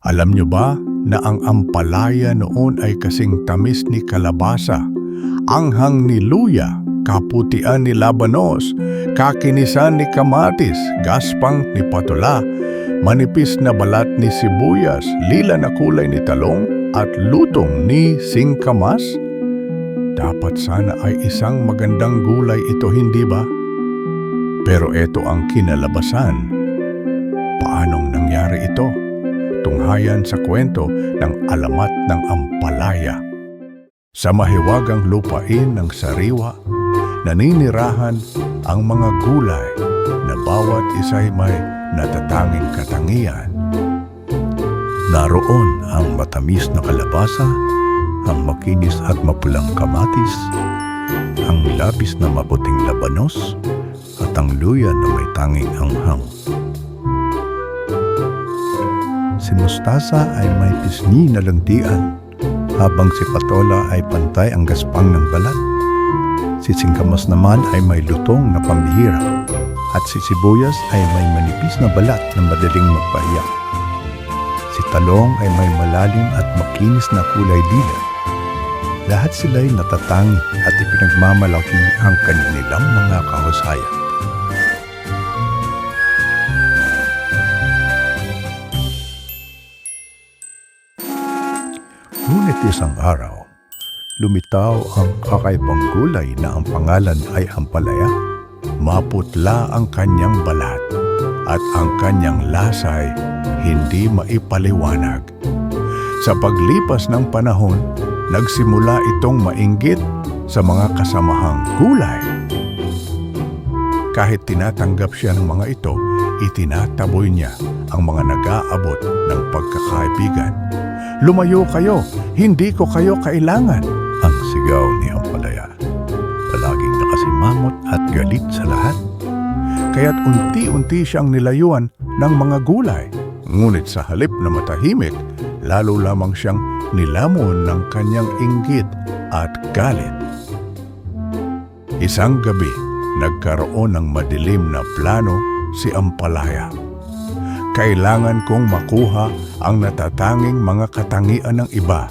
Alam nyo ba na ang ampalaya noon ay kasing tamis ni kalabasa, anghang ni luya, kaputian ni labanos, kakinisan ni kamatis, gaspang ni patula, manipis na balat ni sibuyas, lila na kulay ni talong, at lutong ni singkamas? Dapat sana ay isang magandang gulay ito, hindi ba? Pero ito ang kinalabasan. Paanong nangyari ito? Tunghayan sa kwento ng alamat ng ampalaya. Sa mahiwagang lupain ng sariwa, naninirahan ang mga gulay na bawat isa'y may natatanging katangian. Naroon ang matamis na kalabasa, ang makinis at mapulang kamatis, ang labis na maputing labanos, at ang luya na may tanging anghang. Si Mustasa ay may pisngi na lantian, habang si Patola ay pantay ang gaspang ng balat. Si Singkamas naman ay may lutong na pambihira, at si Sibuyas ay may manipis na balat na madaling magpahiyak. Si Talong ay may malalim at makinis na kulay lila. Lahat sila'y natatangi at ipinagmamalaki ang kanilang mga kahusayan. Ngunit isang araw, lumitaw ang kakaibang gulay na ang pangalan ay ampalaya. Maputla ang kanyang balat at ang kanyang lasa'y hindi maipaliwanag. Sa paglipas ng panahon, nagsimula itong mainggit sa mga kasamahang gulay. Kahit tinatanggap siya ng mga ito, itinataboy niya ang mga nag-aabot ng pagkakaibigan. Lumayo kayo, hindi ko kayo kailangan, ang sigaw ni Ampalaya. Palaging nakasimangot at galit sa lahat. Kaya't unti-unti siyang nilayuan ng mga gulay. Ngunit sa halip na matahimik, lalo lamang siyang nilamon ng kanyang inggit at galit. Isang gabi, nagkaroon ng madilim na plano si Ampalaya. Kailangan kong makuha ang natatanging mga katangian ng iba.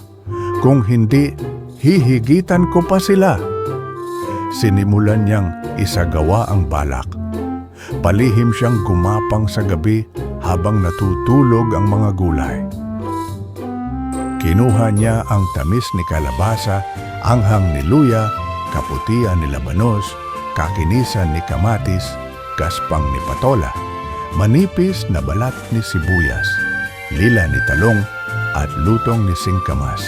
Kung hindi, hihigitan ko pa sila. Sinimulan niyang isagawa ang balak. Palihim siyang gumapang sa gabi habang natutulog ang mga gulay. Kinuha niya ang tamis ni kalabasa, anghang ni luya, kaputian ni labanos, kakinisan ni kamatis, gaspang ni patola, manipis na balat ni sibuyas, lila ni talong, at lutong ni singkamas.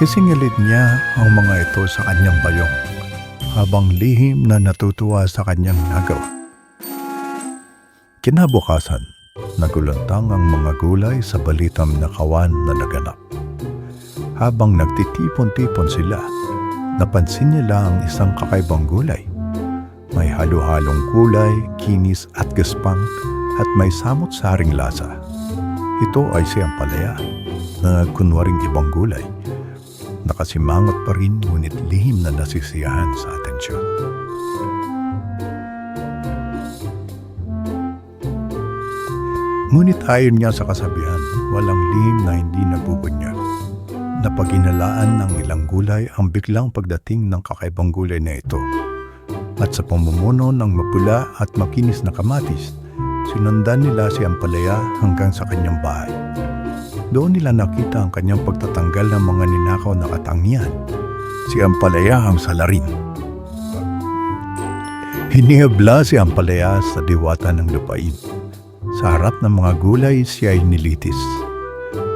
Isingilid niya ang mga ito sa kanyang bayong, habang lihim na natutuwa sa kanyang nagawa. Kinabukasan, nagulantang ang mga gulay sa balitam na kawan na naganap. Habang nagtitipon-tipon sila, napansin nila ang isang kakaibang gulay. May halo-halong kulay, kinis at gaspang, at may samot-saring lasa. Ito ay si Ampalaya, na kunwaring ibang gulay. Nakasimangot pa rin, ngunit lihim na nasisiyahan sa atensyon. Ngunit ayon niya sa kasabihan, walang lihim na hindi nabubunyag. Napaginalaan ng ilang gulay ang biglang pagdating ng kakaibang gulay na ito. At sa pamumuno ng mapula at makinis na kamatis, sinundan nila si Ampalaya hanggang sa kanyang bahay. Doon nila nakita ang kanyang pagtatanggal ng mga ninakaw na katangian. Si Ampalaya ang salarin. Hinihibla si Ampalaya sa diwata ng lupain. Sa harap ng mga gulay, siya ay nilitis.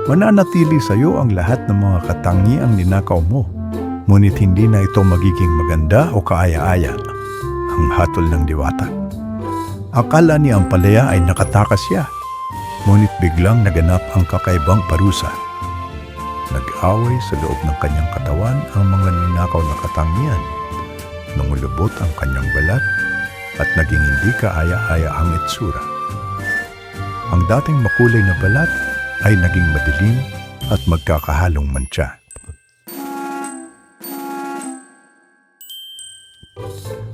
Mananatili sa iyo ang lahat ng mga katangiang ninakaw mo, ngunit hindi na ito magiging maganda o kaaya-aya, ang hatol ng diwata. Akala ni Ampalaya ay nakatakas siya, ngunit biglang naganap ang kakaibang parusa. Nag-away sa loob ng kanyang katawan ang mga ninakaw na katangian, nangulubot ang kanyang balat, at naging hindi kaaya-aya ang itsura. Ang dating makulay na balat ay naging madilim at magkakahalong mantsa.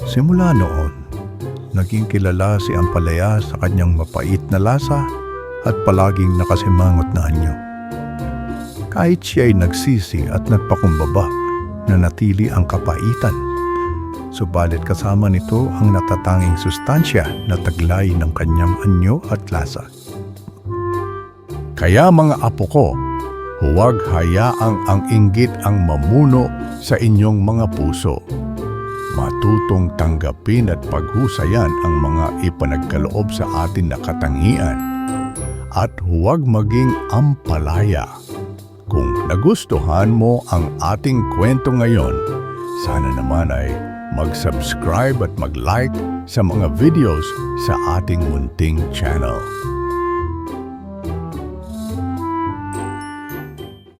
Simula noon, naging kilala si Ampalaya sa kanyang mapait na lasa at palaging nakasimangot na anyo. kahit siya ay nagsisi at nagpakumbaba, nanatili ang kapaitan. Subalit kasama nito ang natatanging sustansya na taglay ng kanyang anyo at lasa. Kaya mga apo ko, huwag hayaang ang inggit ang mamuno sa inyong mga puso. Matutong tanggapin at paghusayan ang mga ipanagkaloob sa atin na katangian. At huwag maging ampalaya. Kung nagustuhan mo ang ating kwento ngayon, sana naman ay mag-subscribe at mag-like sa mga videos sa ating munting channel.